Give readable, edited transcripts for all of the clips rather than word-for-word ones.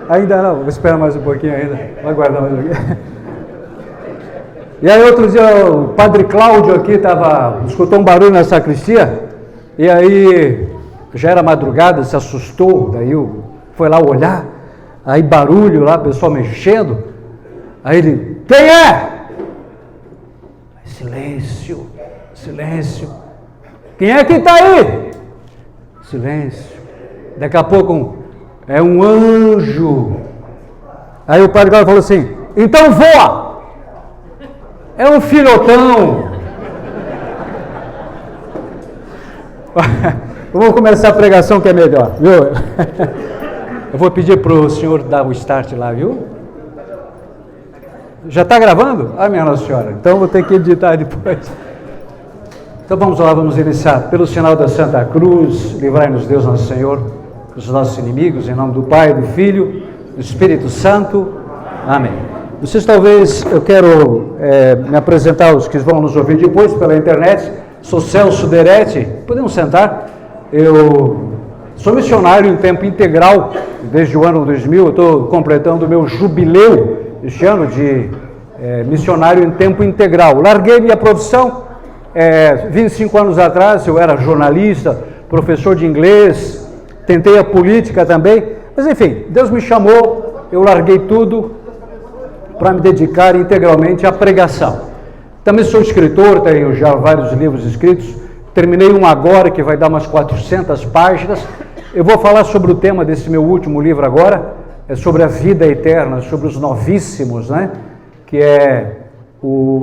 Ainda não, vou esperar mais um pouquinho ainda. Vou aguardar mais um pouquinho. E aí outro dia o padre Cláudio aqui escutou um barulho na sacristia, e aí já era madrugada, se assustou, daí foi lá olhar, aí barulho lá, pessoal mexendo, aí ele, quem é? Silêncio, silêncio. Quem é que está aí? Silêncio. Daqui a pouco é um anjo. Aí o padre Cláudio falou assim, então voa! É um filhotão. Vamos começar a pregação que é melhor, viu? Eu vou pedir para o senhor dar o start lá, viu? Já está gravando? Ah, minha Nossa Senhora, então vou ter que editar depois. Então vamos lá, vamos iniciar. Pelo sinal da Santa Cruz, livrai-nos Deus Nosso Senhor, dos nossos inimigos, em nome do Pai, do Filho, do Espírito Santo. Amém. Vocês talvez, eu quero me apresentar aos que vão nos ouvir depois pela internet. Sou Celso Deretti, podemos sentar. Eu sou missionário em tempo integral desde o ano 2000, eu estou completando o meu jubileu este ano de missionário em tempo integral. Larguei minha profissão 25 anos atrás, eu era jornalista, professor de inglês, tentei a política também, mas enfim, Deus me chamou, eu larguei tudo para me dedicar integralmente à pregação. Também sou escritor, tenho já vários livros escritos, terminei um agora que vai dar umas 400 páginas. Eu vou falar sobre o tema desse meu último livro agora, é sobre a vida eterna, sobre os novíssimos, né? Que é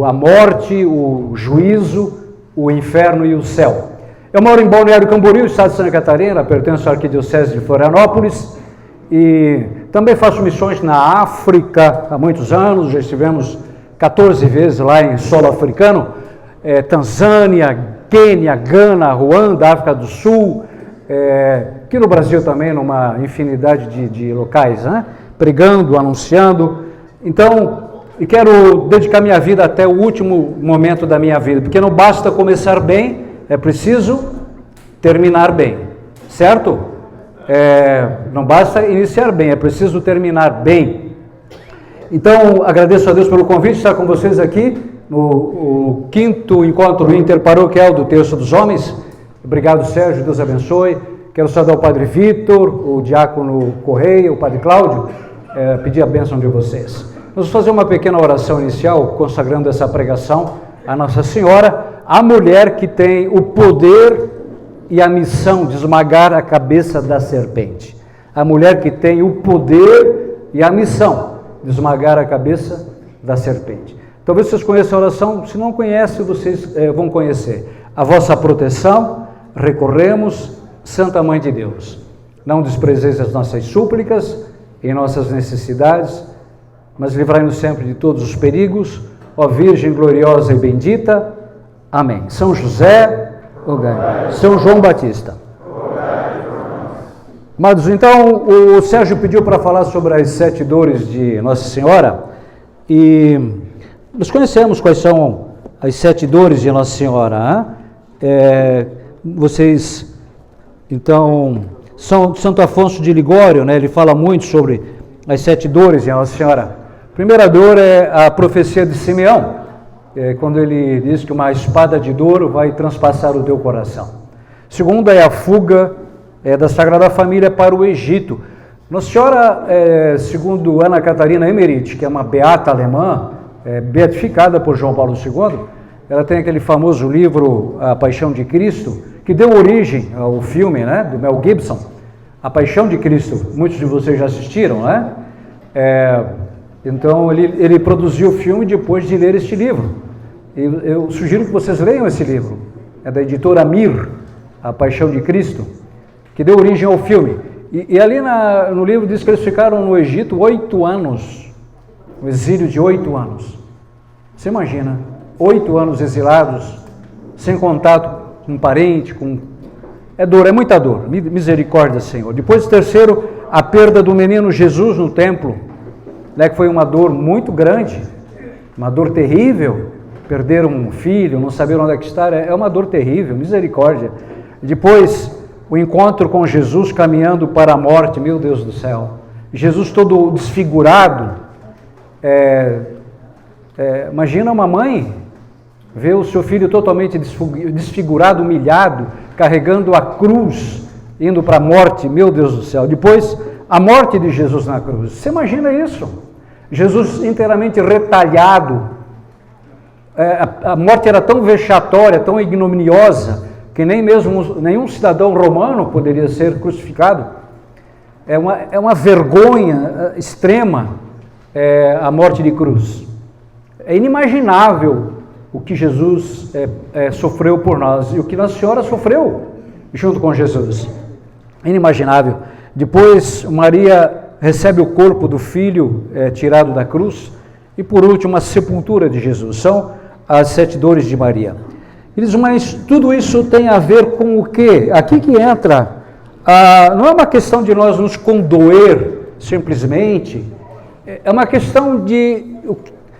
a morte, o juízo, o inferno e o céu. Eu moro em Balneário Camboriú, estado de Santa Catarina, pertenço à Arquidiocese de Florianópolis e também faço missões na África há muitos anos, já estivemos 14 vezes lá em solo africano, Tanzânia, Quênia, Gana, Ruanda, África do Sul, aqui no Brasil também, numa infinidade de locais, né? Pregando, anunciando. Então, e quero dedicar minha vida até o último momento da minha vida, porque não basta começar bem, é preciso terminar bem, certo? Não basta iniciar bem, é preciso terminar bem. Então, agradeço a Deus pelo convite de estar com vocês aqui no 5º encontro interparoquial do Terço dos Homens. Obrigado, Sérgio, Deus abençoe. Quero saudar o Padre Vitor, o Diácono Correia, o Padre Cláudio, pedir a bênção de vocês. Vamos fazer uma pequena oração inicial, consagrando essa pregação a Nossa Senhora, a mulher que tem o poder e a missão de esmagar a cabeça da serpente. A mulher que tem o poder e a missão de esmagar a cabeça da serpente. Talvez vocês conheçam a oração, se não conhecem, vocês vão conhecer. A vossa proteção, recorremos, Santa Mãe de Deus. Não desprezeis as nossas súplicas em nossas necessidades, mas livrai-nos sempre de todos os perigos, ó Virgem gloriosa e bendita. Amém. São José, São João Batista. Amados, então, o Sérgio pediu para falar sobre as 7 dores de Nossa Senhora, e nós conhecemos quais são as 7 dores de Nossa Senhora, vocês, então, Santo Afonso de Ligório, né, ele fala muito sobre as 7 dores de Nossa Senhora. A primeira dor é a profecia de Simeão, quando ele diz que uma espada de dor vai transpassar o teu coração. Segunda é a fuga da Sagrada Família para o Egito. Nossa Senhora, segundo Ana Catarina Emmerich, que é uma beata alemã, beatificada por João Paulo II, ela tem aquele famoso livro, A Paixão de Cristo, que deu origem ao filme, né, do Mel Gibson, A Paixão de Cristo. Muitos de vocês já assistiram, né? Então, ele produziu o filme depois de ler este livro. Eu sugiro que vocês leiam esse livro. É da editora Mir, A Paixão de Cristo, que deu origem ao filme. E ali no livro diz que eles ficaram no Egito 8 anos, um exílio de 8 anos. Você imagina, 8 anos exilados, sem contato com um parente, é dor, é muita dor, misericórdia, Senhor. Depois, terceiro, a perda do menino Jesus no templo, né, que foi uma dor muito grande, uma dor terrível. Perderam um filho, não saberam onde é que está, é uma dor terrível, misericórdia. Depois, o encontro com Jesus caminhando para a morte, meu Deus do céu. Jesus todo desfigurado. Imagina uma mãe ver o seu filho totalmente desfigurado, humilhado, carregando a cruz, indo para a morte, meu Deus do céu. Depois, a morte de Jesus na cruz. Você imagina isso? Jesus inteiramente retalhado. A morte era tão vexatória, tão ignominiosa, que nem mesmo nenhum cidadão romano poderia ser crucificado. É uma vergonha extrema a morte de cruz. É inimaginável o que Jesus sofreu por nós e o que Nossa Senhora sofreu junto com Jesus. É inimaginável. Depois, Maria recebe o corpo do filho tirado da cruz e, por último, a sepultura de Jesus. São as 7 dores de Maria. Mas tudo isso tem a ver com o quê? Aqui que entra, não é uma questão de nós nos condoer simplesmente, é uma questão de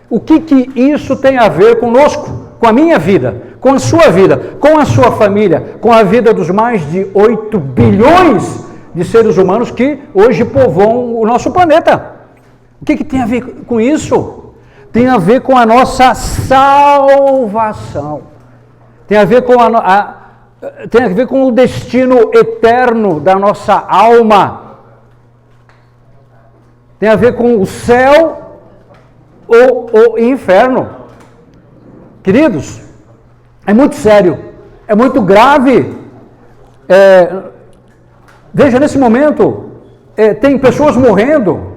o que isso tem a ver conosco, com a minha vida, com a sua vida, com a sua família, com a vida dos mais de 8 bilhões de seres humanos que hoje povoam o nosso planeta. O que tem a ver com isso? Tem a ver com a nossa salvação. Tem a ver com o destino eterno da nossa alma. Tem a ver com o céu ou o inferno. Queridos, é muito sério, é muito grave. Veja, nesse momento, tem pessoas morrendo,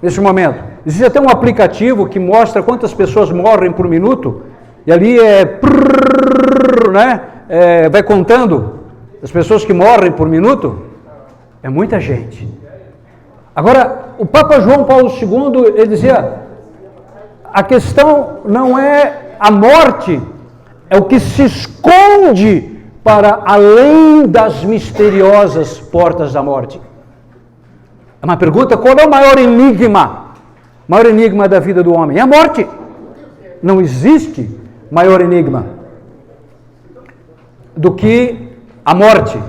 nesse momento. Existe até um aplicativo que mostra quantas pessoas morrem por minuto, e ali vai contando as pessoas que morrem por minuto. É muita gente. Agora, o Papa João Paulo II, ele dizia, a questão não é a morte, é o que se esconde para além das misteriosas portas da morte. É uma pergunta, qual é o maior enigma? O maior enigma da vida do homem é a morte. Não existe maior enigma do que a morte.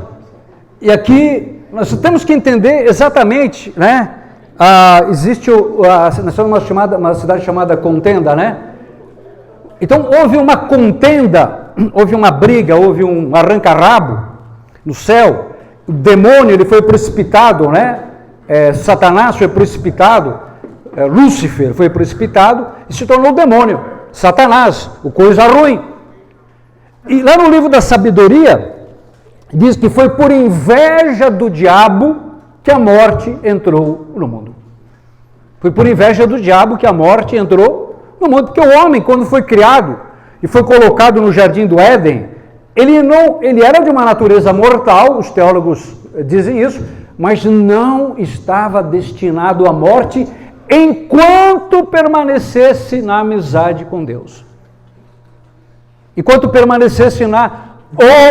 E aqui nós temos que entender exatamente, né? Existe nós somos uma cidade chamada Contenda, né? Então houve uma contenda, houve uma briga, houve um arranca-rabo no céu. O demônio ele foi precipitado, né? Satanás foi precipitado. Lúcifer foi precipitado e se tornou demônio, Satanás, o coisa ruim. E lá no livro da sabedoria, diz que foi por inveja do diabo que a morte entrou no mundo. Foi por inveja do diabo que a morte entrou no mundo, porque o homem, quando foi criado e foi colocado no jardim do Éden, ele era de uma natureza mortal, os teólogos dizem isso, mas não estava destinado à morte enquanto permanecesse na amizade com Deus. Enquanto permanecesse na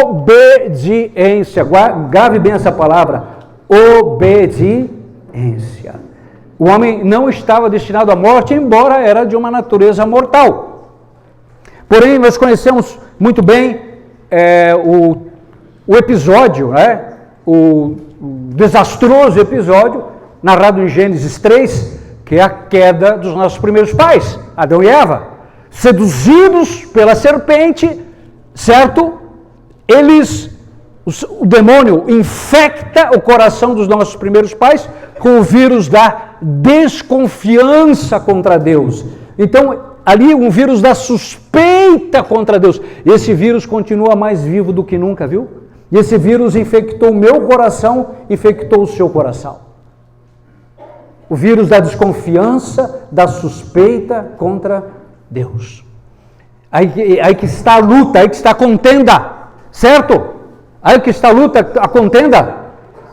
obediência. Grave bem essa palavra, obediência. O homem não estava destinado à morte, embora era de uma natureza mortal. Porém, nós conhecemos muito bem o episódio, né? O desastroso episódio, narrado em Gênesis 3, que é a queda dos nossos primeiros pais, Adão e Eva, seduzidos pela serpente, certo? O demônio infecta o coração dos nossos primeiros pais com o vírus da desconfiança contra Deus. Então, ali um vírus da suspeita contra Deus. E esse vírus continua mais vivo do que nunca, viu? E esse vírus infectou o meu coração, infectou o seu coração. O vírus da desconfiança, da suspeita contra Deus. Aí que está a luta, aí que está a contenda, certo? Aí que está a luta, a contenda.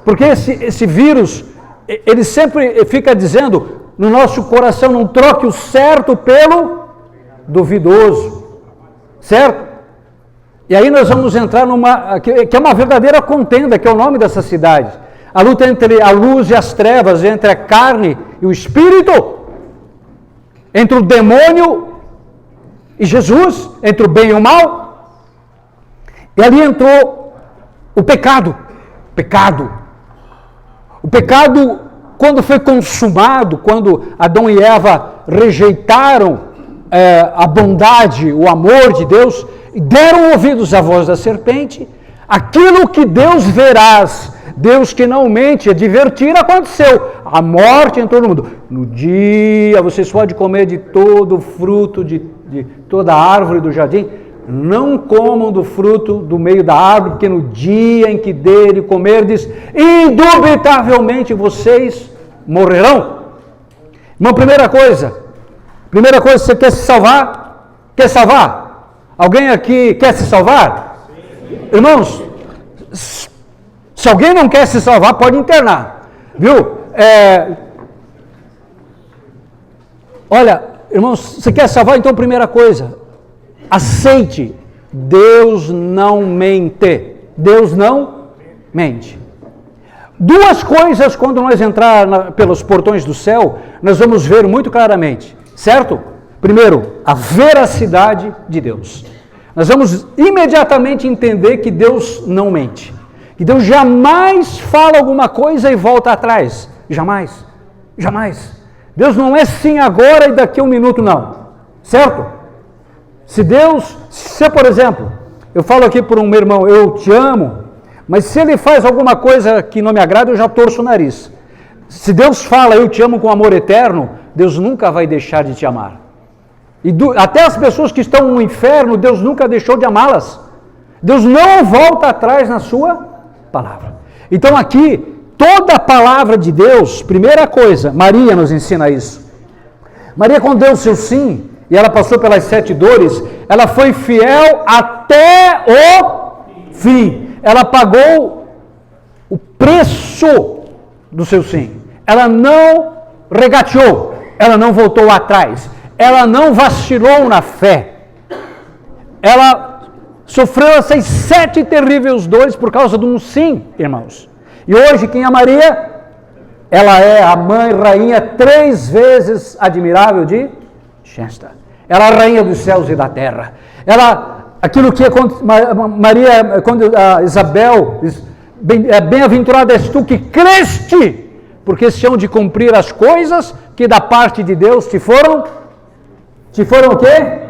Porque esse vírus, ele sempre fica dizendo, no nosso coração, não troque o certo pelo duvidoso, certo? E aí nós vamos entrar que é uma verdadeira contenda, que é o nome dessa cidade. A luta entre a luz e as trevas, entre a carne e o espírito, entre o demônio e Jesus, entre o bem e o mal. E ali entrou o pecado. O pecado quando foi consumado, quando Adão e Eva rejeitaram a bondade, o amor de Deus, e deram ouvidos à voz da serpente, aquilo que Deus veraz, Deus que não mente, advertir, aconteceu. A morte entrou no mundo. No dia, vocês podem comer de todo o fruto, de toda a árvore do jardim, não comam do fruto do meio da árvore, porque no dia em que dele comerdes, indubitavelmente vocês morrerão. Uma primeira coisa, você quer se salvar? Quer salvar? Alguém aqui quer se salvar? Sim. Irmãos, se alguém não quer se salvar, pode internar, viu? Olha, irmãos, você quer salvar? Então, primeira coisa, aceite, Deus não mente. Deus não mente. Duas coisas, quando nós entrar pelos portões do céu, nós vamos ver muito claramente, certo? Primeiro, a veracidade de Deus. Nós vamos imediatamente entender que Deus não mente. Que Deus jamais fala alguma coisa e volta atrás. Jamais. Jamais. Deus não é sim agora e daqui a um minuto, não. Certo? Se por exemplo, eu falo aqui para um meu irmão, eu te amo, mas se ele faz alguma coisa que não me agrada, eu já torço o nariz. Se Deus fala, eu te amo com amor eterno, Deus nunca vai deixar de te amar. E até as pessoas que estão no inferno, Deus nunca deixou de amá-las. Deus não volta atrás na sua palavra. Então aqui, toda a palavra de Deus, primeira coisa, Maria nos ensina isso. Maria, quando deu o seu sim, e ela passou pelas 7 dores, ela foi fiel até o fim. Ela pagou o preço do seu sim. Ela não regateou, ela não voltou atrás, ela não vacilou na fé. Ela sofreu essas 7 terríveis dores por causa de um sim, irmãos. E hoje, quem é Maria? Ela é a mãe, rainha, 3 vezes admirável de Chester. Ela é a rainha dos céus e da terra. Aquilo que Maria, quando Isabel, bem-aventurada és tu que creste, porque se hão de cumprir as coisas que da parte de Deus te foram o quê?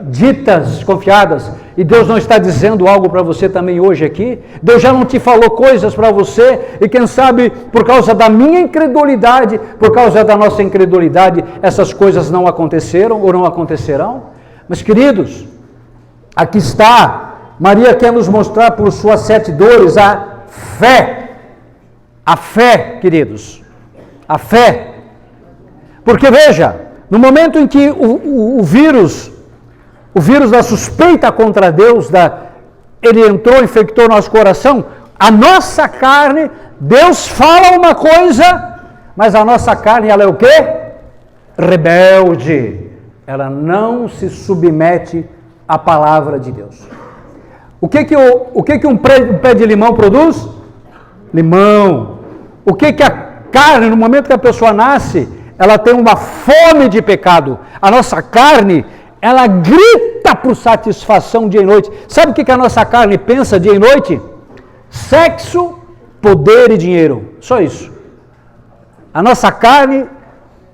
Ditas, confiadas. E Deus não está dizendo algo para você também hoje aqui? Deus já não te falou coisas para você? E quem sabe, por causa da minha incredulidade, por causa da nossa incredulidade, essas coisas não aconteceram ou não acontecerão? Mas queridos, aqui está, Maria quer nos mostrar por suas 7 dores a fé. A fé, queridos. A fé. Porque veja, no momento em que o vírus da suspeita contra Deus, ele entrou, infectou nosso coração, a nossa carne, Deus fala uma coisa, mas a nossa carne, ela é o quê? Rebelde. Ela não se submete à palavra de Deus. O que um pé de limão produz? Limão. O que a carne, no momento que a pessoa nasce, ela tem uma fome de pecado. A nossa carne, ela grita por satisfação dia e noite. Sabe o que a nossa carne pensa dia e noite? Sexo, poder e dinheiro. Só isso. A nossa carne,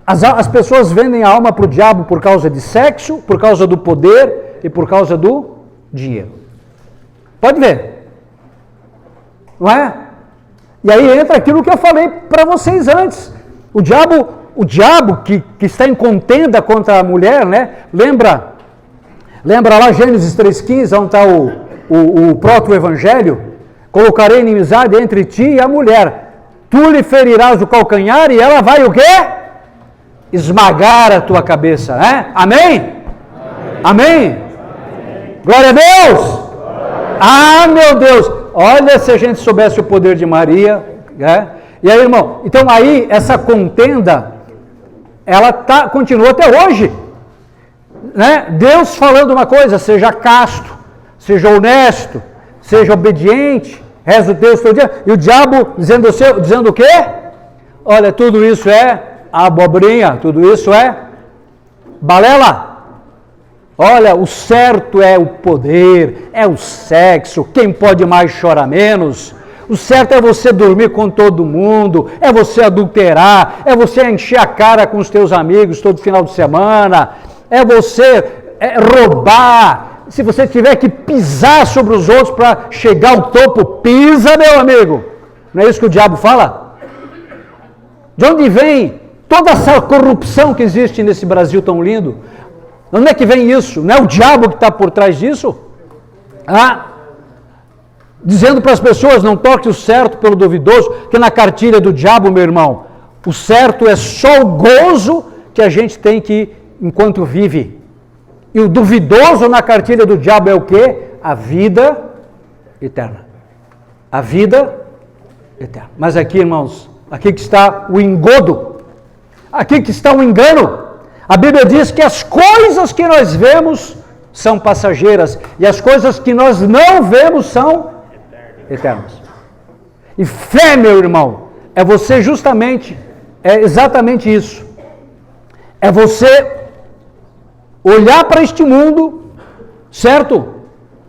as pessoas vendem a alma para o diabo por causa de sexo, por causa do poder e por causa do dinheiro. Pode ver. Não é? E aí entra aquilo que eu falei para vocês antes. O diabo que está em contenda contra a mulher, né? Lembra lá Gênesis 3,15, onde está o proto-evangelho? Colocarei inimizade entre ti e a mulher. Tu lhe ferirás o calcanhar e ela vai o quê? Esmagar a tua cabeça, né? Amém? Amém? Glória a Deus! Ah, meu Deus! Olha se a gente soubesse o poder de Maria, né? E aí, irmão, então aí essa contenda, ela continua até hoje, né? Deus falando uma coisa, seja casto, seja honesto, seja obediente, reza o texto todo dia, e o diabo dizendo o quê? Olha, tudo isso é abobrinha, tudo isso é balela. Olha, o certo é o poder, é o sexo, quem pode mais chora menos. O certo é você dormir com todo mundo, é você adulterar, é você encher a cara com os teus amigos todo final de semana, é você roubar. Se você tiver que pisar sobre os outros para chegar ao topo, pisa, meu amigo. Não é isso que o diabo fala? De onde vem toda essa corrupção que existe nesse Brasil tão lindo? De onde é que vem isso? Não é o diabo que está por trás disso? Dizendo para as pessoas, não toque o certo pelo duvidoso, que na cartilha do diabo, meu irmão, o certo é só o gozo que a gente tem que enquanto vive. E o duvidoso na cartilha do diabo é o quê? A vida eterna. A vida eterna. Mas aqui, irmãos, aqui que está o engodo. Aqui que está o engano. A Bíblia diz que as coisas que nós vemos são passageiras e as coisas que nós não vemos são eternas. E fé, meu irmão, é você justamente, é exatamente isso. É você olhar para este mundo, certo?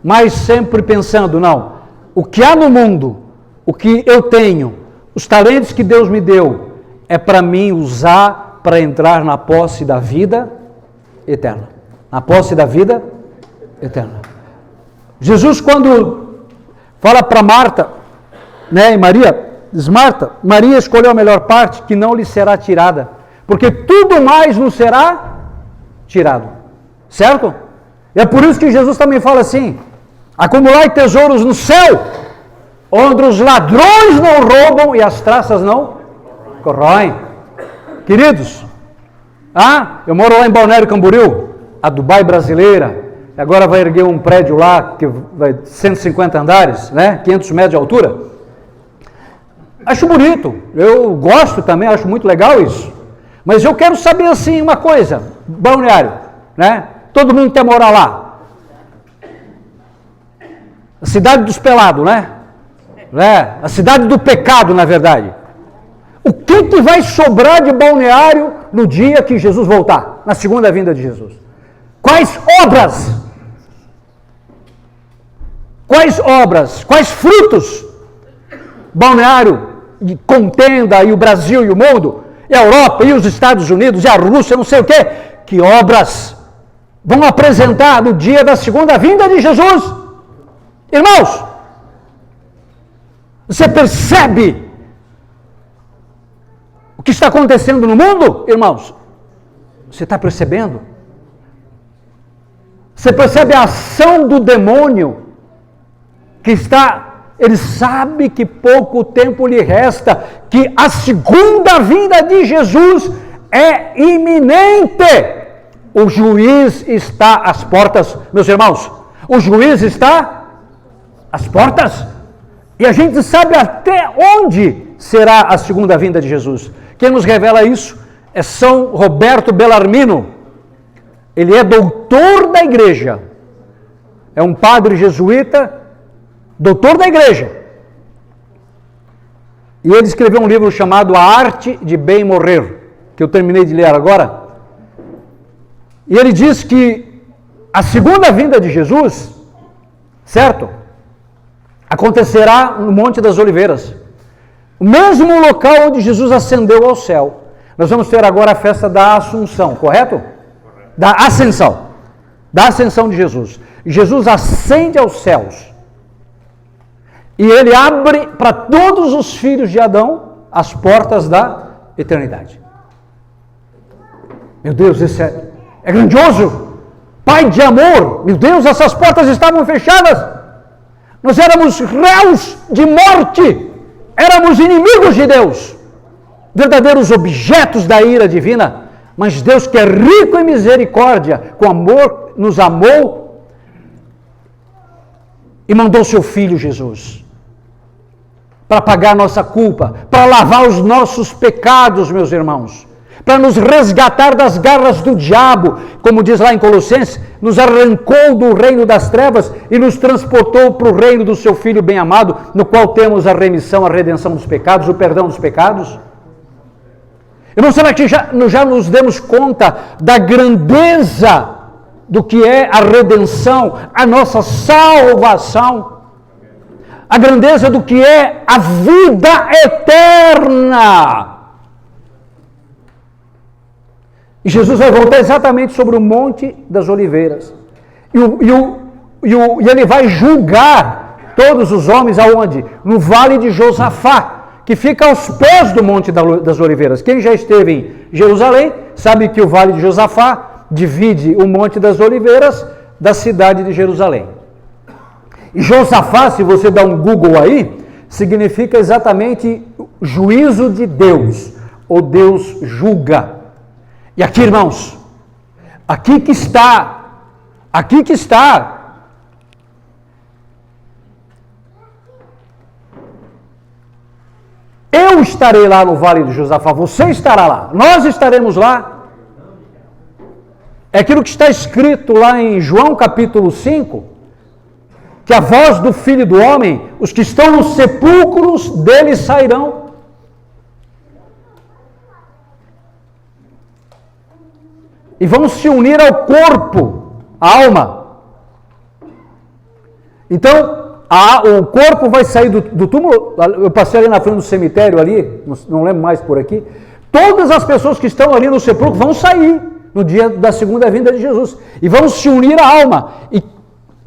Mas sempre pensando, não, o que há no mundo, o que eu tenho, os talentos que Deus me deu, é para mim usar para entrar na posse da vida eterna. Na posse da vida eterna. Jesus, quando fala para Marta, né, e Maria, diz: Marta, Maria escolheu a melhor parte que não lhe será tirada, porque tudo mais não será tirado. Certo? E é por isso que Jesus também fala assim: acumulai tesouros no céu, onde os ladrões não roubam e as traças não corroem. Queridos, eu moro lá em Balneário Camboriú, a Dubai brasileira, agora vai erguer um prédio lá, que vai 150 andares, né? 500 metros de altura. Acho bonito, eu gosto também, acho muito legal isso. Mas eu quero saber assim uma coisa, Balneário, né? Todo mundo quer morar lá. A cidade dos pelados, né? A cidade do pecado, na verdade. O que vai sobrar de Balneário no dia que Jesus voltar? Na segunda vinda de Jesus? Quais obras? Quais obras? Quais frutos? Balneário contenda e o Brasil e o mundo, e a Europa e os Estados Unidos e a Rússia, não sei o quê. Que obras vão apresentar no dia da segunda vinda de Jesus? Irmãos, você percebe o que está acontecendo no mundo, irmãos? Você está percebendo? Você percebe a ação do demônio que está... Ele sabe que pouco tempo lhe resta, que a segunda vinda de Jesus é iminente. O juiz está às portas, meus irmãos. O juiz está às portas. E a gente sabe até onde será a segunda vinda de Jesus. Quem nos revela isso é São Roberto Bellarmino. Ele é doutor da igreja. É um padre jesuíta, doutor da igreja. E ele escreveu um livro chamado A Arte de Bem Morrer, que eu terminei de ler agora. E ele diz que a segunda vinda de Jesus, certo? Acontecerá no Monte das Oliveiras. O mesmo local onde Jesus ascendeu ao céu. Nós vamos ter agora a festa da Assunção, correto? Da Ascensão. Da Ascensão de Jesus. Jesus ascende aos céus. E ele abre para todos os filhos de Adão as portas da eternidade. Meu Deus, isso é grandioso. Pai de amor, meu Deus, essas portas estavam fechadas. Nós éramos réus de morte. Éramos inimigos de Deus. Verdadeiros objetos da ira divina. Mas Deus, que é rico em misericórdia, com amor, nos amou e mandou seu Filho Jesus para pagar nossa culpa, para lavar os nossos pecados, meus irmãos, para nos resgatar das garras do diabo, como diz lá em Colossenses, nos arrancou do reino das trevas e nos transportou para o reino do seu Filho bem-amado, no qual temos a remissão, a redenção dos pecados, o perdão dos pecados. Irmãos, será que já nos demos conta da grandeza do que é a redenção, a nossa salvação? a grandeza do que é a vida eterna. E Jesus vai voltar exatamente sobre o Monte das Oliveiras. E ele vai julgar todos os homens aonde? No Vale de Josafá, que fica aos pés do Monte das Oliveiras. Quem já esteve em Jerusalém sabe que o Vale de Josafá divide o Monte das Oliveiras da cidade de Jerusalém. E Josafá, se você dá um Google aí, significa exatamente juízo de Deus, ou Deus julga. E aqui, irmãos, aqui que está, eu estarei lá no Vale de Josafá, você estará lá, nós estaremos lá. É aquilo que está escrito lá em João capítulo 5, que a voz do Filho do Homem, os que estão nos sepulcros dele sairão. E vão se unir ao corpo, à alma. Então, o corpo vai sair do túmulo. Eu passei ali na frente do cemitério ali, não lembro mais por aqui. Todas as pessoas que estão ali no sepulcro vão sair no dia da segunda vinda de Jesus. E vão se unir à alma.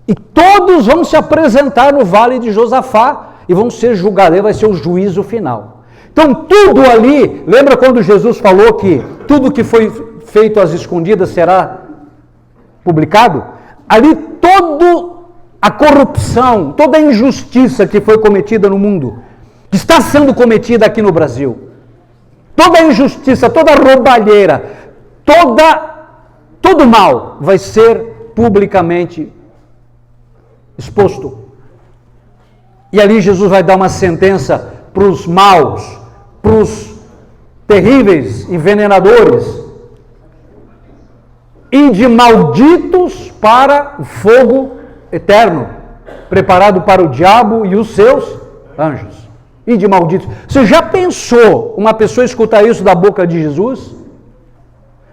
E todos vão se apresentar no Vale de Josafá e vão ser julgados. Vai ser o juízo final. Então, tudo ali, lembra quando Jesus falou que tudo que foi feito às escondidas será publicado? Ali toda a corrupção, toda a injustiça que foi cometida no mundo, que está sendo cometida aqui no Brasil, toda a injustiça, toda a roubalheira, todo mal vai ser publicamente exposto. E ali Jesus vai dar uma sentença para os maus, para os terríveis envenenadores, e de malditos para o fogo eterno, preparado para o diabo e os seus anjos. E de malditos. Você já pensou uma pessoa escutar isso da boca de Jesus?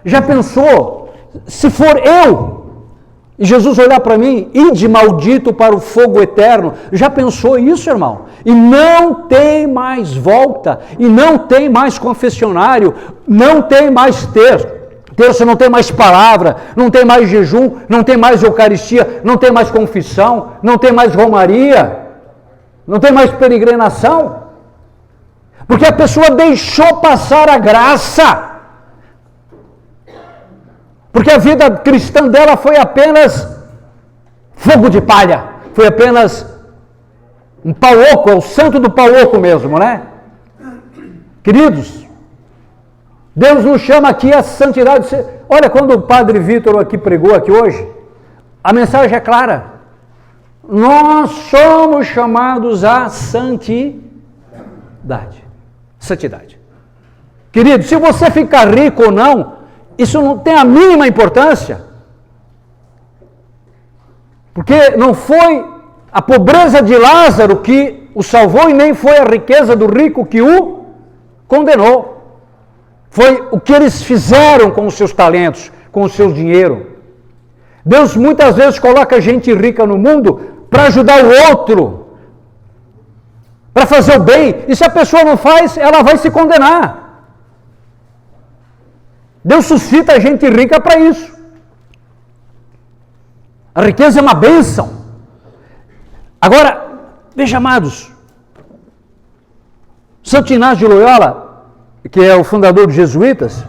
Já pensou? Se for eu, e Jesus olhar para mim, e de maldito para o fogo eterno, já pensou isso, irmão? E não tem mais volta, e não tem mais confessionário, não tem mais terço, não tem mais palavra, não tem mais jejum, não tem mais eucaristia, não tem mais confissão, não tem mais romaria, não tem mais peregrinação, porque a pessoa deixou passar a graça, porque a vida cristã dela foi apenas fogo de palha, foi apenas um pau oco, é o santo do pau oco mesmo, né? Queridos, Deus nos chama aqui a santidade. Olha, quando o Padre Vitor aqui pregou aqui hoje, a mensagem é clara. Nós somos chamados à santidade. Santidade. Querido, se você ficar rico ou não, isso não tem a mínima importância. Porque não foi a pobreza de Lázaro que o salvou e nem foi a riqueza do rico que o condenou. Foi o que eles fizeram com os seus talentos, com o seu dinheiro. Deus muitas vezes coloca gente rica no mundo para ajudar o outro, para fazer o bem. E se a pessoa não faz, ela vai se condenar. Deus suscita gente rica para isso. A riqueza é uma bênção. Agora, veja, amados, Santo Inácio de Loyola, que é o fundador dos jesuítas,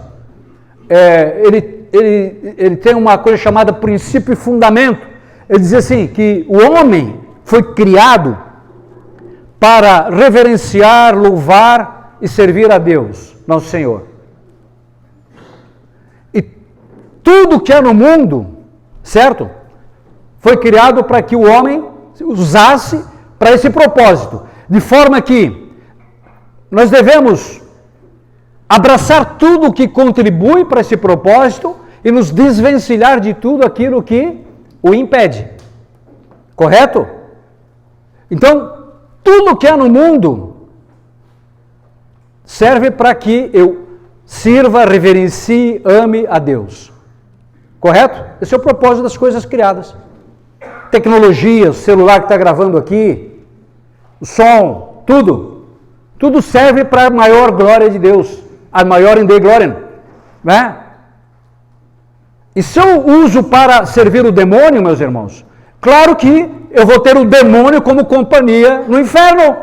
ele tem uma coisa chamada princípio e fundamento. Ele diz assim, que o homem foi criado para reverenciar, louvar e servir a Deus, nosso Senhor. E tudo que é no mundo, certo? Foi criado para que o homem usasse para esse propósito. De forma que nós devemos abraçar tudo que contribui para esse propósito e nos desvencilhar de tudo aquilo que o impede. Correto? Então, tudo que há no mundo serve para que eu sirva, reverencie, ame a Deus. Correto? Esse é o propósito das coisas criadas. Tecnologia, o celular que está gravando aqui, o som, tudo. Tudo serve para a maior glória de Deus. A maior in Dei glória, né? E se eu uso para servir o demônio, meus irmãos, claro que eu vou ter o demônio como companhia no inferno,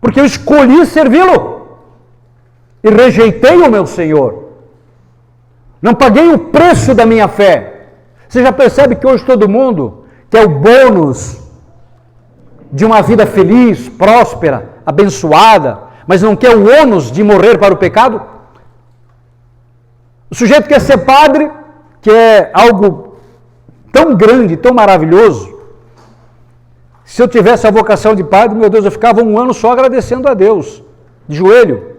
porque eu escolhi servi-lo e rejeitei o meu Senhor. Não paguei o preço da minha fé. Você já percebe que hoje todo mundo quer o bônus de uma vida feliz, próspera, abençoada, mas não quer o ônus de morrer para o pecado? O sujeito quer ser padre, que é algo tão grande, tão maravilhoso. Se eu tivesse a vocação de padre, meu Deus, eu ficava um ano só agradecendo a Deus, de joelho.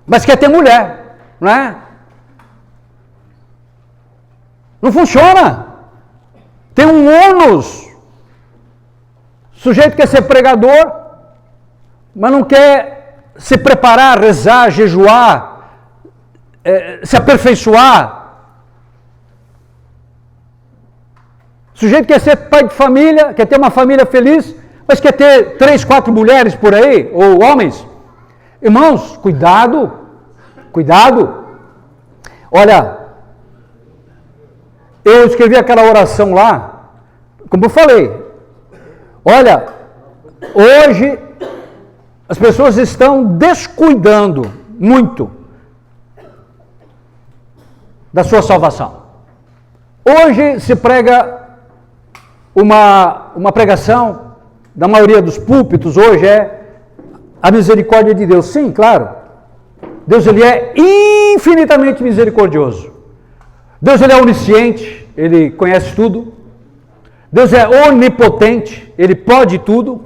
Mas quer ter mulher, não é? Não funciona. Tem um ônus. O sujeito quer ser pregador, mas não quer se preparar, rezar, jejuar, se aperfeiçoar. O sujeito quer ser pai de família, quer ter uma família feliz, mas quer ter 3, 4 mulheres por aí, ou homens. Irmãos, cuidado, cuidado. Olha, eu escrevi aquela oração lá, como eu falei. Olha, hoje as pessoas estão descuidando muito da sua salvação. Hoje se prega uma pregação, da maioria dos púlpitos hoje é a misericórdia de Deus. Sim, claro. Deus, ele é infinitamente misericordioso. Deus, ele é onisciente, ele conhece tudo. Deus é onipotente, ele pode tudo.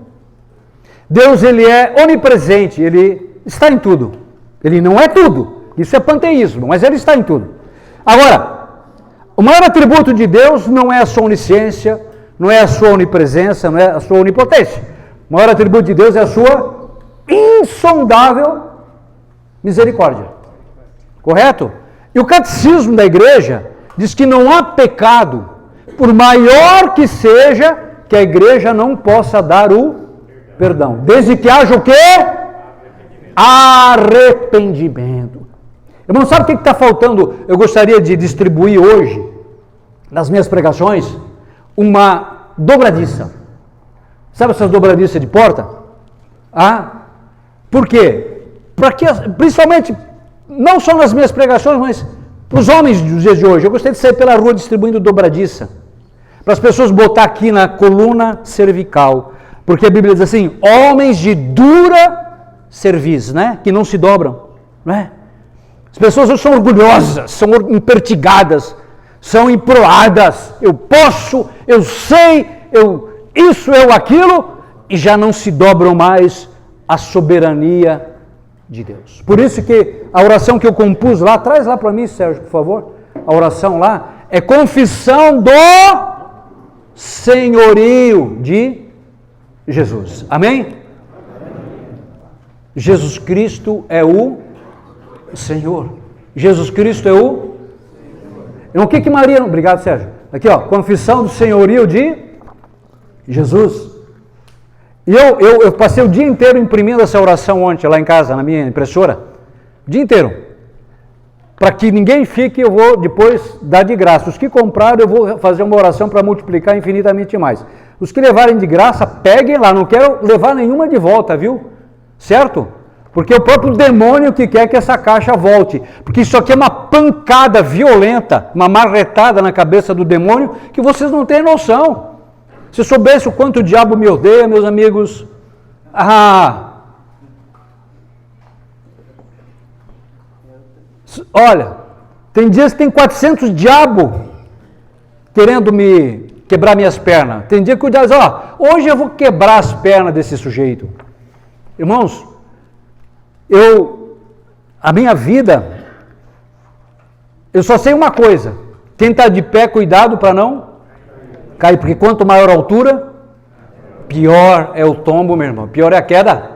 Deus, ele é onipresente, ele está em tudo. Ele não é tudo, isso é panteísmo, mas ele está em tudo. Agora, o maior atributo de Deus não é a sua onisciência, não é a sua onipresença, não é a sua onipotência. O maior atributo de Deus é a sua insondável misericórdia. Correto? E o catecismo da igreja diz que não há pecado, por maior que seja, que a igreja não possa dar o perdão. Desde que haja o quê? Arrependimento. Irmão, sabe o que está faltando? Eu gostaria de distribuir hoje, nas minhas pregações, uma dobradiça. Sabe essas dobradiças de porta? Por quê? Porque, principalmente, não só nas minhas pregações, mas para os homens dos dias de hoje. Eu gostaria de sair pela rua distribuindo dobradiça. Para as pessoas botar aqui na coluna cervical. Porque a Bíblia diz assim, homens de dura cerviz, né? Que não se dobram, né? As pessoas hoje são orgulhosas, são impertigadas, são emproadas. Eu posso, eu sei, isso, aquilo, e já não se dobram mais à soberania de Deus. Por isso que a oração que eu compus lá, traz lá para mim, Sérgio, por favor, a oração lá, é confissão do senhorio de Jesus. Amém? Jesus Cristo é o Senhor. Jesus Cristo é o... Então, o que Maria... Obrigado, Sérgio. Aqui, ó, confissão do senhorio de Jesus. E eu passei o dia inteiro imprimindo essa oração ontem lá em casa, na minha impressora. O dia inteiro. Para que ninguém fique, eu vou depois dar de graça. Os que compraram, eu vou fazer uma oração para multiplicar infinitamente mais. Os que levarem de graça, peguem lá. Não quero levar nenhuma de volta, viu? Certo? Porque é o próprio demônio que quer que essa caixa volte. Porque isso aqui é uma pancada violenta, uma marretada na cabeça do demônio, que vocês não têm noção. Se soubesse o quanto o diabo me odeia, meus amigos, olha, tem dias que tem 400 diabos querendo me quebrar minhas pernas. Tem dia que o diabo diz, hoje eu vou quebrar as pernas desse sujeito. Irmãos, a minha vida, eu só sei uma coisa, quem está de pé, cuidado para não cair, porque quanto maior a altura, pior é o tombo, meu irmão, pior é a queda.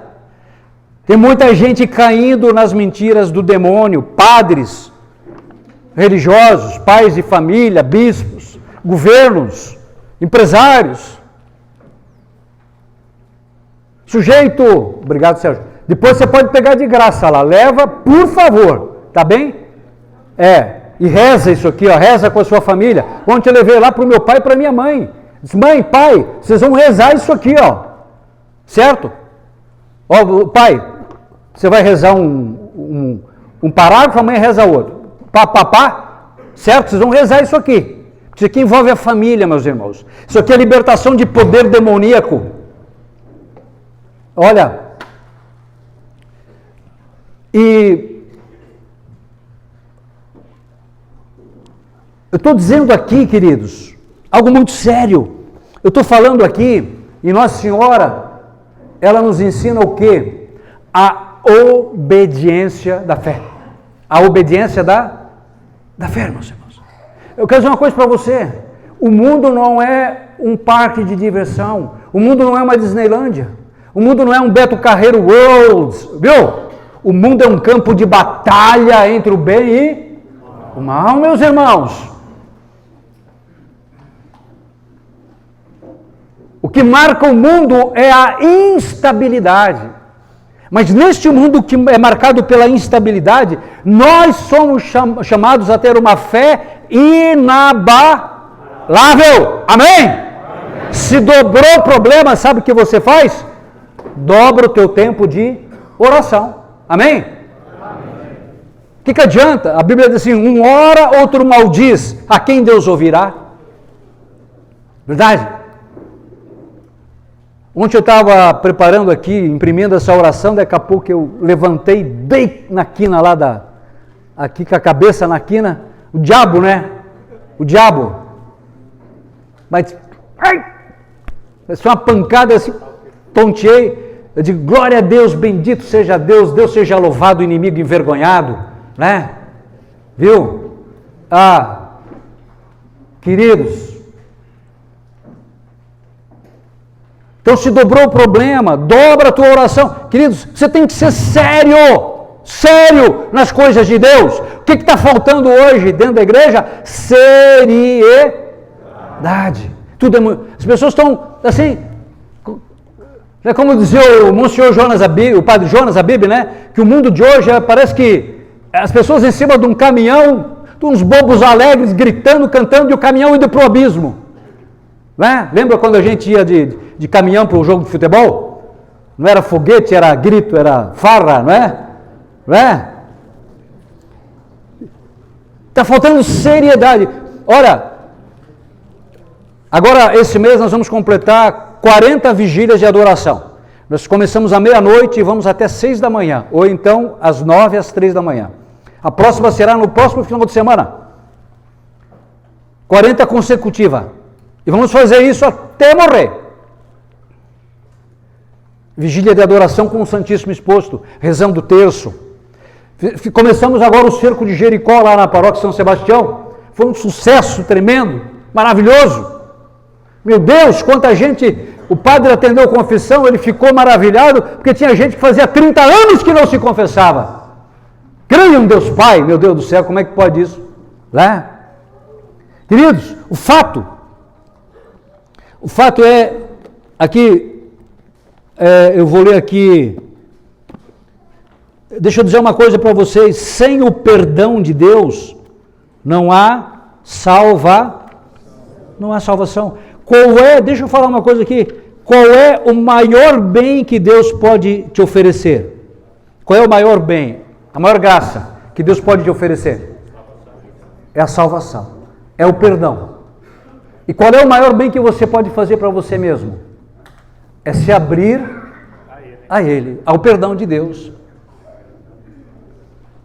Tem muita gente caindo nas mentiras do demônio, padres, religiosos, pais de família, bispos, governos, empresários. Sujeito, obrigado, Sérgio. Depois você pode pegar de graça lá, leva, por favor, tá bem? E reza isso aqui, ó, reza com a sua família. Ontem eu levei lá para o meu pai e para minha mãe. Disse, mãe, pai, vocês vão rezar isso aqui, ó. Certo? Ó, pai, você vai rezar um parágrafo, a mãe reza outro. Pá, certo? Vocês vão rezar isso aqui. Isso aqui envolve a família, meus irmãos. Isso aqui é libertação de poder demoníaco. Olha, e eu estou dizendo aqui, queridos, algo muito sério. Eu estou falando aqui, e Nossa Senhora, ela nos ensina o quê? A obediência da fé. A obediência da fé, meus irmãos. Eu quero dizer uma coisa para você. O mundo não é um parque de diversão. O mundo não é uma Disneylândia. O mundo não é um Beto Carreiro World, viu? O mundo é um campo de batalha entre o bem e o mal, meus irmãos. O que marca o mundo é a instabilidade. Mas neste mundo que é marcado pela instabilidade, nós somos chamados a ter uma fé inabalável. Amém? Se dobrou o problema, sabe o que você faz? Dobra o teu tempo de oração. Amém? O que adianta? A Bíblia diz assim, um ora, outro maldiz. A quem Deus ouvirá? Verdade? Ontem eu estava preparando aqui, imprimindo essa oração, daqui a pouco eu levantei, dei na quina lá aqui com a cabeça na quina, o diabo, né? O diabo. Mas, foi uma pancada assim, tonteei. Eu digo, glória a Deus, bendito seja Deus, Deus seja louvado, inimigo envergonhado, né? Viu? Queridos, então se dobrou o problema, dobra a tua oração. Queridos, você tem que ser sério nas coisas de Deus. O que está faltando hoje dentro da igreja? Seriedade. As pessoas estão assim... É como dizia o Monsenhor Jonas Abib, o Padre Jonas Abib, né? Que o mundo de hoje parece que as pessoas em cima de um caminhão, uns bobos alegres gritando, cantando e o caminhão indo para o abismo. Né? Lembra quando a gente ia de caminhão para o jogo de futebol? Não era foguete, era grito, era farra, não é? Não é? Está faltando seriedade. Ora, agora esse mês nós vamos completar 40 vigílias de adoração. Nós começamos à meia-noite e vamos até 6 da manhã, ou então às 9 às 3 da manhã. A próxima será no próximo final de semana. 40 consecutiva. E vamos fazer isso até morrer. Vigília de adoração com o Santíssimo exposto, rezando o terço. Começamos agora o cerco de Jericó lá na paróquia São Sebastião. Foi um sucesso tremendo, maravilhoso. Meu Deus, quanta gente, o padre atendeu a confissão, ele ficou maravilhado, porque tinha gente que fazia 30 anos que não se confessava. Creia em Deus Pai, meu Deus do céu, como é que pode isso? Né? Queridos, o fato é, aqui, eu vou ler aqui, deixa eu dizer uma coisa para vocês, sem o perdão de Deus, não há salvação. Deixa eu falar uma coisa aqui, qual é o maior bem que Deus pode te oferecer? Qual é o maior bem, a maior graça que Deus pode te oferecer? É a salvação, é o perdão. E qual é o maior bem que você pode fazer para você mesmo? É se abrir a Ele, ao perdão de Deus.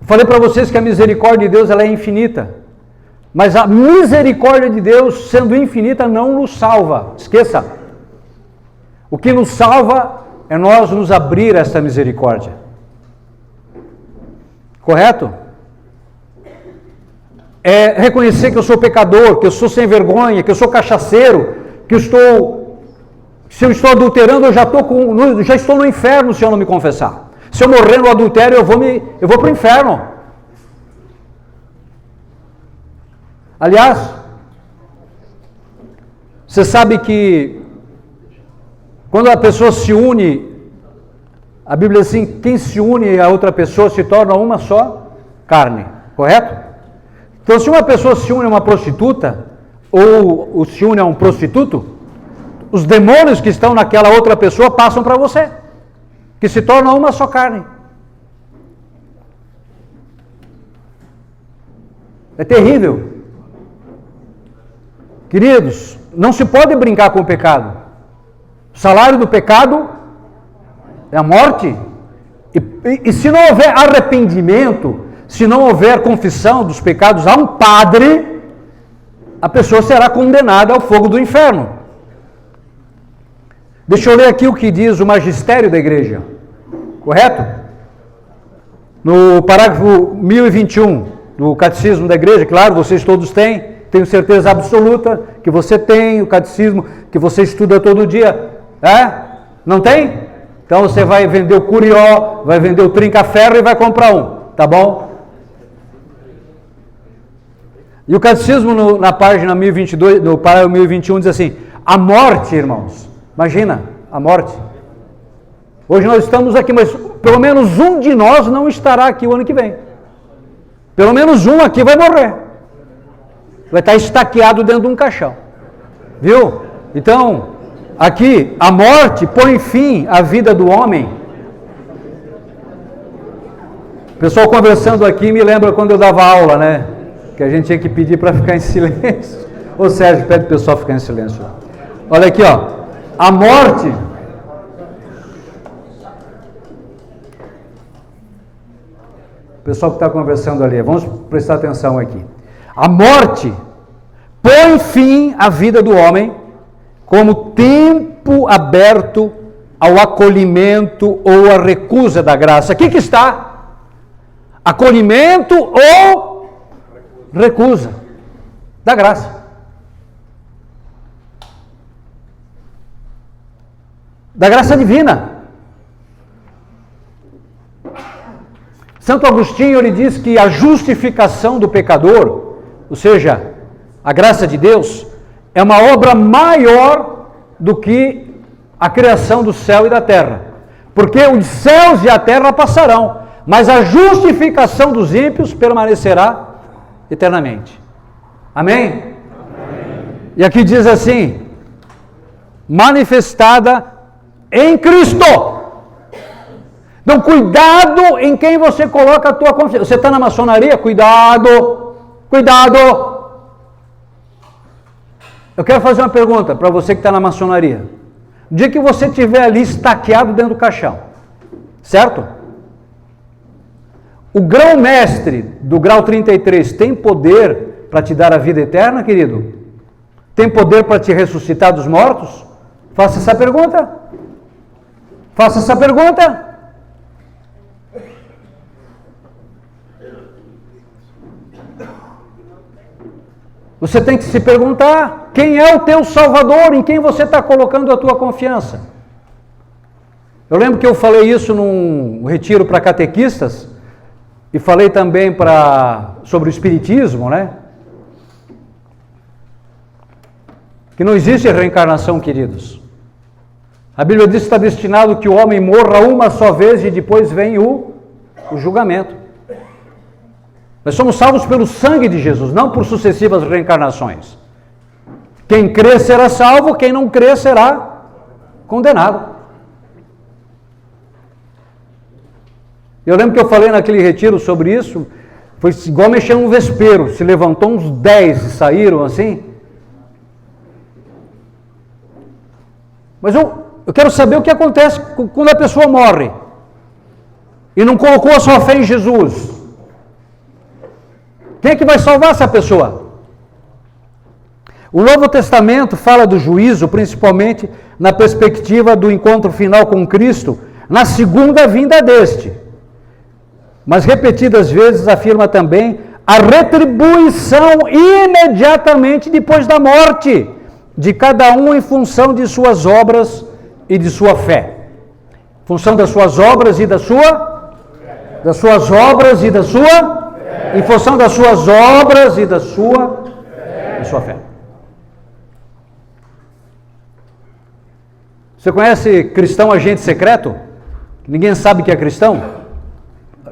Falei para vocês que a misericórdia de Deus ela é infinita. Mas a misericórdia de Deus, sendo infinita, não nos salva. Esqueça. O que nos salva é nós nos abrir a essa misericórdia. Correto? É reconhecer que eu sou pecador, que eu sou sem vergonha, que eu sou cachaceiro, se eu estou adulterando, eu já estou no inferno se eu não me confessar. Se eu morrer no adultério, eu vou para o inferno. Aliás, você sabe que quando a pessoa se une A Bíblia diz assim, quem se une a outra pessoa se torna uma só carne, correto? Então, se uma pessoa se une a uma prostituta, ou se une a um prostituto, os demônios que estão naquela outra pessoa passam para você, que se torna uma só carne. É terrível. Queridos, não se pode brincar com o pecado. O salário do pecado é a morte. E se não houver arrependimento, se não houver confissão dos pecados a um padre, a pessoa será condenada ao fogo do inferno. Deixa eu ler aqui o que diz o magistério da igreja, correto? No parágrafo 1021 do catecismo da igreja, claro, vocês todos têm, tenho certeza absoluta que você tem o catecismo, que você estuda todo dia, não tem? Então você vai vender o curió, vai vender o trinca-ferro e vai comprar um, tá bom? E o catecismo na página 1022, no parágrafo 1021 diz assim, a morte, irmãos, imagina, a morte. Hoje nós estamos aqui, mas pelo menos um de nós não estará aqui o ano que vem. Pelo menos um aqui vai morrer. Vai estar estaqueado dentro de um caixão. Viu? Então, aqui, a morte põe fim à vida do homem. O pessoal conversando aqui me lembra quando eu dava aula, né? Que a gente tinha que pedir para ficar em silêncio. Ô Sérgio, pede o pessoal ficar em silêncio. Olha aqui, ó. A morte... Pessoal que está conversando ali, vamos prestar atenção aqui. A morte põe fim à vida do homem como tempo aberto ao acolhimento ou à recusa da graça. Aqui que está. Acolhimento ou recusa da graça. Da graça divina. Santo Agostinho, ele diz que a justificação do pecador, ou seja, a graça de Deus, é uma obra maior do que a criação do céu e da terra. Porque os céus e a terra passarão, mas a justificação dos ímpios permanecerá eternamente. Amém? Amém. E aqui diz assim, manifestada em Cristo. Então, cuidado em quem você coloca a tua confiança. Você está na maçonaria? Cuidado, cuidado. Eu quero fazer uma pergunta para você que está na maçonaria. No dia que você estiver ali estaqueado dentro do caixão, certo? O grão-mestre do grau 33 tem poder para te dar a vida eterna, querido? Tem poder para te ressuscitar dos mortos? Faça essa pergunta. Faça essa pergunta. Você tem que se perguntar, quem é o teu Salvador, em quem você está colocando a tua confiança? Eu lembro que eu falei isso num retiro para catequistas, e falei também sobre o Espiritismo, né? Que não existe reencarnação, queridos. A Bíblia diz que está destinado que o homem morra uma só vez e depois vem o julgamento. Nós somos salvos pelo sangue de Jesus, não por sucessivas reencarnações. Quem crê será salvo, quem não crê será condenado. Eu lembro que eu falei naquele retiro sobre isso, foi igual mexer um vespeiro, se levantou uns 10 e saíram assim. Mas eu quero saber o que acontece quando a pessoa morre e não colocou a sua fé em Jesus. Quem é que vai salvar essa pessoa? O Novo Testamento fala do juízo, principalmente na perspectiva do encontro final com Cristo, na segunda vinda deste. Mas repetidas vezes afirma também a retribuição imediatamente depois da morte de cada um em função de suas obras e de sua fé. Em função das suas obras e da sua? Das suas obras e da sua? Em função das suas obras e da sua fé. Você conhece cristão agente secreto? Ninguém sabe que é cristão?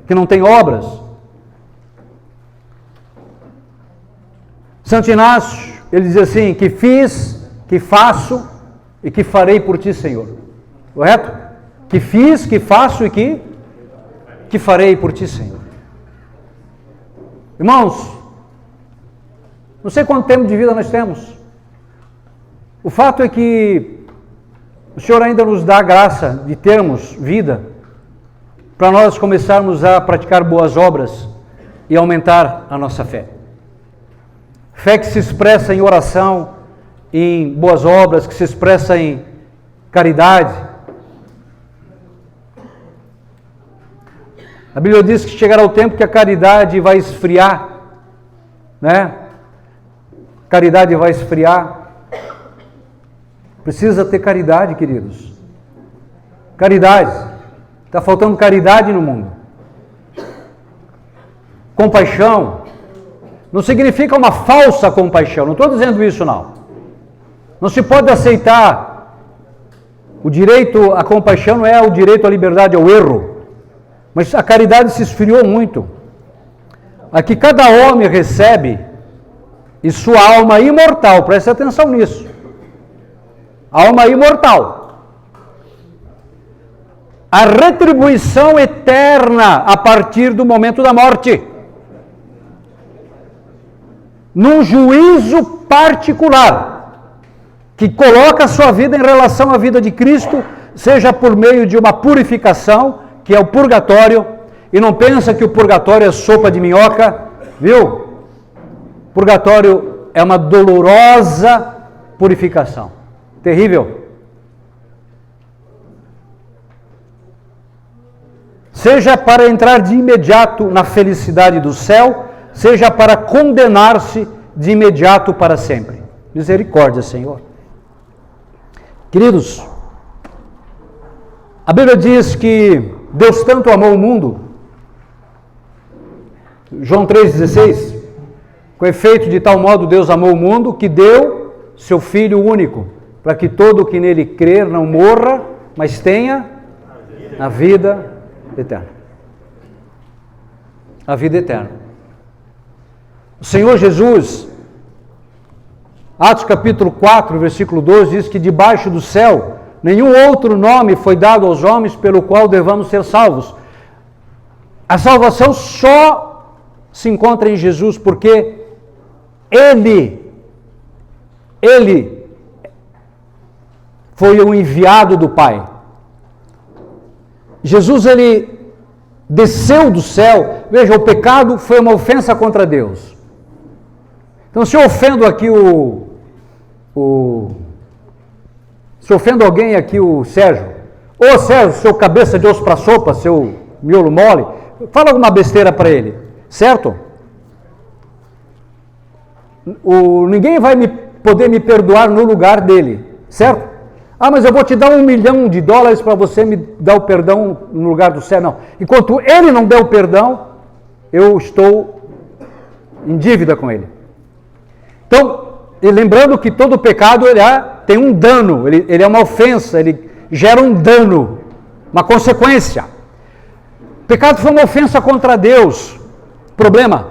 Que não tem obras? Santo Inácio, ele diz assim, que fiz, que faço e que farei por ti, Senhor. Correto? Que fiz, que faço e que farei por ti, Senhor. Irmãos, não sei quanto tempo de vida nós temos. O fato é que o Senhor ainda nos dá a graça de termos vida para nós começarmos a praticar boas obras e aumentar a nossa fé. Fé que se expressa em oração, em boas obras, que se expressa em caridade. A Bíblia diz que chegará o tempo que a caridade vai esfriar, né? Caridade vai esfriar. Precisa ter caridade, queridos. Caridade. Está faltando caridade no mundo. Compaixão. Não significa uma falsa compaixão. Não estou dizendo isso, não. Não se pode aceitar. O direito à compaixão não é o direito à liberdade, ao erro. Mas a caridade se esfriou muito. Aqui cada homem recebe e sua alma imortal, preste atenção nisso. Alma imortal. A retribuição eterna a partir do momento da morte. Num juízo particular, que coloca a sua vida em relação à vida de Cristo, seja por meio de uma purificação, que é o purgatório, e não pensa que o purgatório é sopa de minhoca, viu? Purgatório é uma dolorosa purificação. Terrível. Seja para entrar de imediato na felicidade do céu, seja para condenar-se de imediato para sempre. Misericórdia, Senhor. Queridos, a Bíblia diz que Deus tanto amou o mundo, João 3,16, com efeito de tal modo Deus amou o mundo, que deu seu Filho único, para que todo o que nele crer não morra, mas tenha a vida eterna. A vida eterna. O Senhor Jesus, Atos capítulo 4, versículo 12, diz que debaixo do céu nenhum outro nome foi dado aos homens pelo qual devamos ser salvos. A salvação só se encontra em Jesus, porque Ele foi o enviado do Pai. Jesus, Ele desceu do céu. Veja, o pecado foi uma ofensa contra Deus. Então, se eu ofendo aqui se eu ofendo alguém aqui, o Sérgio, ô Sérgio, seu cabeça de osso para sopa, seu miolo mole, fala alguma besteira para ele, certo? Ninguém vai poder me perdoar no lugar dele, certo? Ah, mas eu vou te dar $1 milhão para você me dar o perdão no lugar do céu. Não. Enquanto ele não der o perdão, eu estou em dívida com ele. Então, lembrando que todo pecado tem um dano, ele é uma ofensa, ele gera um dano, uma consequência. O pecado foi uma ofensa contra Deus. Problema.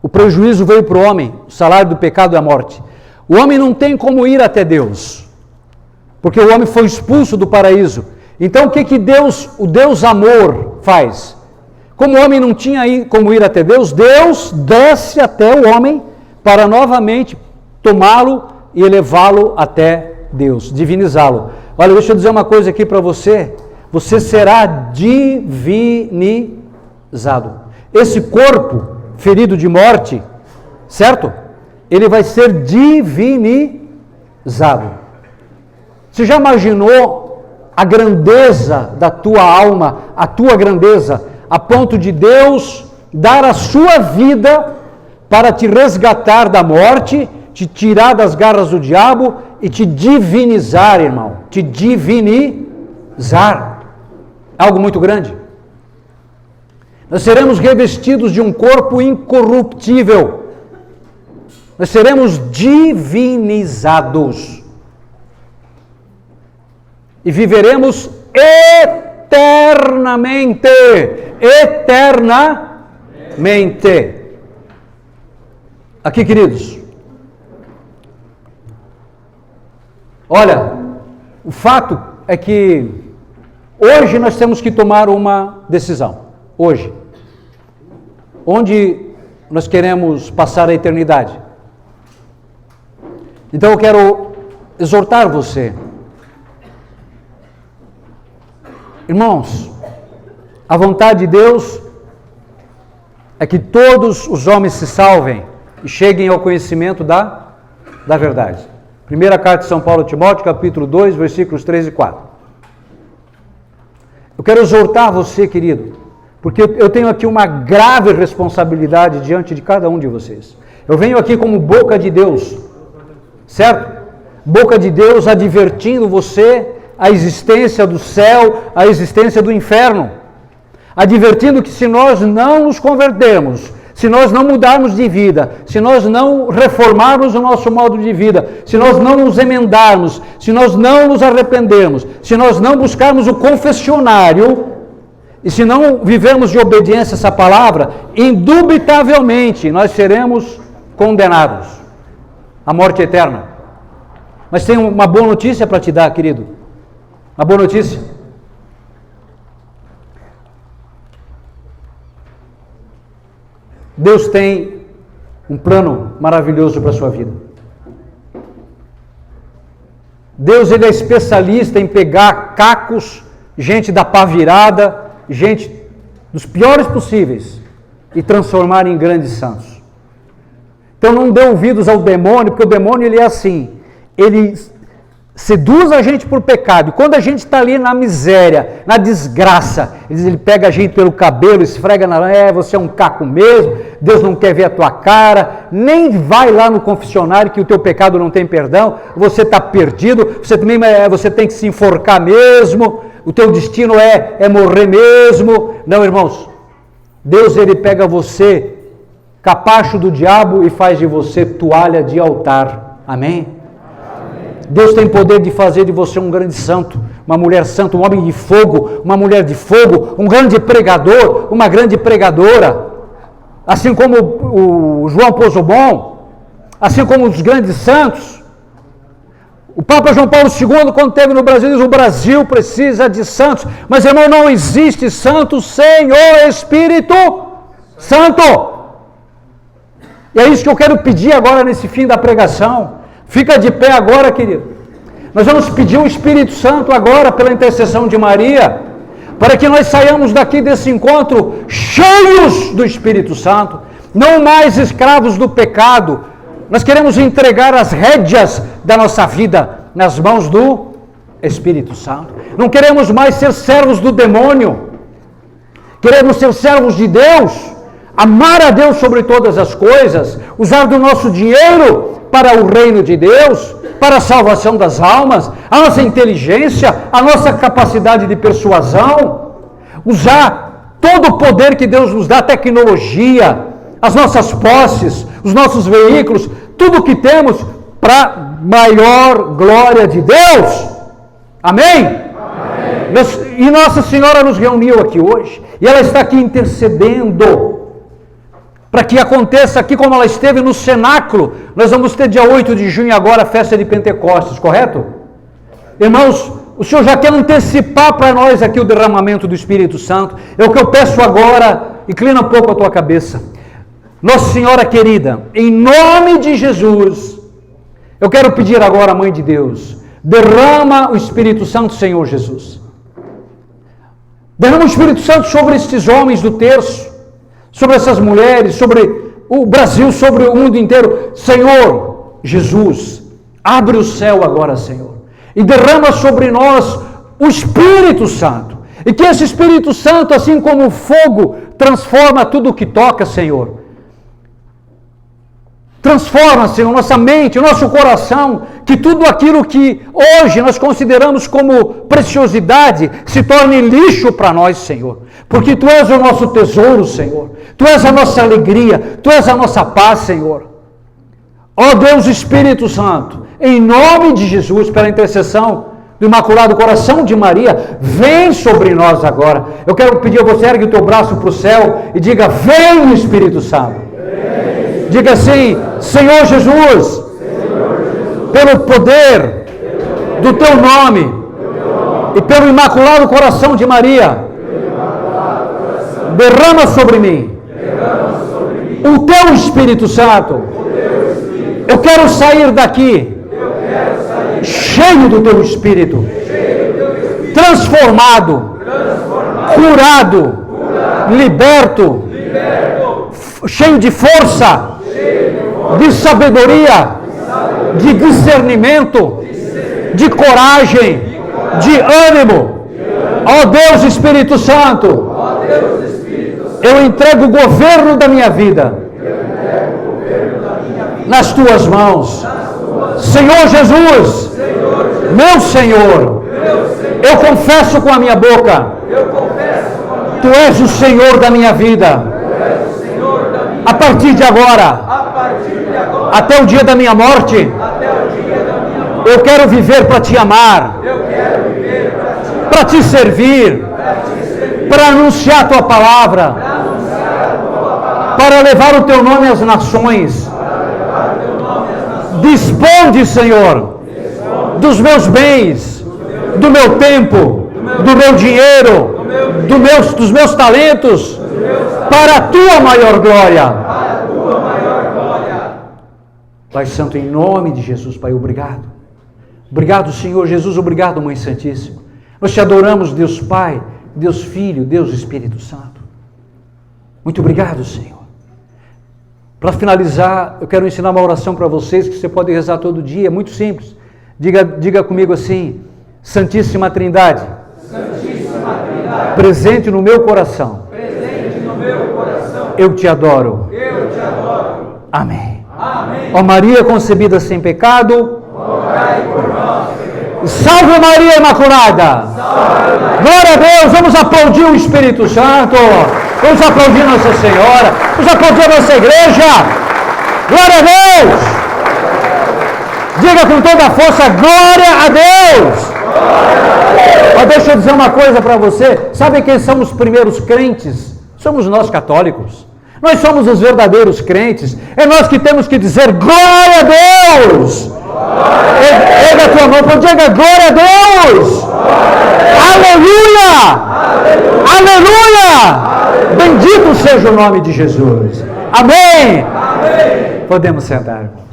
O prejuízo veio para o homem, o salário do pecado é a morte. O homem não tem como ir até Deus, porque o homem foi expulso do paraíso. Então o que Deus, o Deus amor, faz? Como o homem não tinha como ir até Deus, Deus desce até o homem para novamente tomá-lo e elevá-lo até Deus, divinizá-lo. Olha, deixa eu dizer uma coisa aqui para você. Você será divinizado. Esse corpo ferido de morte, certo? Ele vai ser divinizado. Você já imaginou a grandeza da tua alma, a tua grandeza, a ponto de Deus dar a sua vida para te resgatar da morte, te tirar das garras do diabo e te divinizar, irmão. Te divinizar. Algo muito grande. Nós seremos revestidos de um corpo incorruptível. Nós seremos divinizados. e viveremos eternamente. Eternamente. Aqui, queridos, olha, o fato é que hoje nós temos que tomar uma decisão. Hoje. Onde nós queremos passar a eternidade. Então eu quero exortar você. Irmãos, a vontade de Deus é que todos os homens se salvem e cheguem ao conhecimento da verdade. Primeira carta de São Paulo a Timóteo, capítulo 2, versículos 3 e 4. Eu quero exortar você, querido, porque eu tenho aqui uma grave responsabilidade diante de cada um de vocês. Eu venho aqui como boca de Deus, certo? Boca de Deus advertindo você a existência do céu, a existência do inferno. Advertindo que se nós não nos convertermos, se nós não mudarmos de vida, se nós não reformarmos o nosso modo de vida, se nós não nos emendarmos, se nós não nos arrependermos, se nós não buscarmos o confessionário, e se não vivermos de obediência a essa palavra, indubitavelmente nós seremos condenados à morte eterna. Mas tem uma boa notícia para te dar, querido. Uma boa notícia. Deus tem um plano maravilhoso para a sua vida. Deus, ele é especialista em pegar cacos, gente da pá virada, gente dos piores possíveis, e transformar em grandes santos. Então não dê ouvidos ao demônio, porque o demônio ele é assim, ele seduz a gente por pecado, e quando a gente está ali na miséria, na desgraça, ele pega a gente pelo cabelo, esfrega você é um caco mesmo, Deus não quer ver a tua cara, nem vai lá no confessionário que o teu pecado não tem perdão, você está perdido, você tem que se enforcar mesmo, o teu destino é morrer mesmo. Não, irmãos, Deus ele pega você, capacho do diabo, e faz de você toalha de altar. Amém? Deus tem poder de fazer de você um grande santo, uma mulher santa, um homem de fogo, uma mulher de fogo, um grande pregador, uma grande pregadora, assim como o João Pozobon, assim como os grandes santos. O Papa João Paulo II, quando esteve no Brasil, diz: o Brasil precisa de santos, mas irmão, não existe santo sem o Espírito Santo. E é isso que eu quero pedir agora nesse fim da pregação. Fica de pé agora, querido. Nós vamos pedir o Espírito Santo agora, pela intercessão de Maria, para que nós saiamos daqui desse encontro cheios do Espírito Santo, não mais escravos do pecado. Nós queremos entregar as rédeas da nossa vida nas mãos do Espírito Santo. Não queremos mais ser servos do demônio. Queremos ser servos de Deus, amar a Deus sobre todas as coisas, usar do nosso dinheiro para o reino de Deus, para a salvação das almas, a nossa inteligência, a nossa capacidade de persuasão, usar todo o poder que Deus nos dá, a tecnologia, as nossas posses, os nossos veículos, tudo que temos para maior glória de Deus. Amém? Amém? E Nossa Senhora nos reuniu aqui hoje, e ela está aqui intercedendo para que aconteça aqui como ela esteve no cenáculo. Nós vamos ter dia 8 de junho agora a festa de Pentecostes, correto? Irmãos, o Senhor já quer antecipar para nós aqui o derramamento do Espírito Santo. É o que eu peço agora. Inclina um pouco a tua cabeça. Nossa Senhora querida, em nome de Jesus, eu quero pedir agora, Mãe de Deus, derrama o Espírito Santo, Senhor Jesus. Derrama o Espírito Santo sobre estes homens do terço, sobre essas mulheres, sobre o Brasil, sobre o mundo inteiro. Senhor Jesus, abre o céu agora, Senhor, e derrama sobre nós o Espírito Santo. E que esse Espírito Santo, assim como o fogo, transforma tudo o que toca, Senhor. Transforma, Senhor, nossa mente, o nosso coração, que tudo aquilo que hoje nós consideramos como preciosidade se torne lixo para nós, Senhor. Porque Tu és o nosso tesouro, Senhor. Tu és a nossa alegria, Tu és a nossa paz, Senhor. Ó Deus Espírito Santo, em nome de Jesus, pela intercessão do do Imaculado Coração de Maria, vem sobre nós agora. Eu quero pedir a você, ergue o teu braço para o céu e diga: vem, Espírito Santo. Diga assim: Senhor Jesus, pelo poder do teu nome e pelo Imaculado Coração de Maria, derrama sobre mim o teu Espírito Santo. Eu quero sair daqui cheio do teu Espírito, transformado, curado, liberto, cheio de força, de sabedoria, de discernimento, de coragem, de ânimo. Ó Deus Espírito Santo, eu entrego o governo da minha vida nas tuas mãos. Senhor Jesus, meu Senhor, eu confesso com a minha boca, tu és o Senhor da minha vida. A partir de agora, até o dia da minha morte, eu quero viver para te amar, para te servir, para anunciar a tua palavra, para levar o teu nome às nações. Disponde, Senhor, dos meus bens, do meu tempo, do meu dinheiro, dos meus talentos, para a tua maior glória. Pai Santo, em nome de Jesus, Pai, obrigado. Obrigado, Senhor Jesus, obrigado, Mãe Santíssima. Nós te adoramos, Deus Pai, Deus Filho, Deus Espírito Santo. Muito obrigado, Senhor. Para finalizar, eu quero ensinar uma oração para vocês que você pode rezar todo dia, é muito simples. Diga comigo assim: Santíssima Trindade, presente no meu coração, eu te adoro. Amém. Ó Maria concebida sem pecado, salve Maria Imaculada. Glória a Deus. Vamos aplaudir o Espírito Santo. Vamos aplaudir Nossa Senhora. Vamos aplaudir a nossa igreja. Glória a Deus. Diga com toda a força: glória a Deus. Mas deixa eu dizer uma coisa para você. Sabe quem são os primeiros crentes? Somos nós católicos. Nós somos os verdadeiros crentes. É nós que temos que dizer glória a Deus. Erga a tua mão para diga glória a Deus. Aleluia. Aleluia. Bendito seja o nome de Jesus. Amém. Podemos sentar.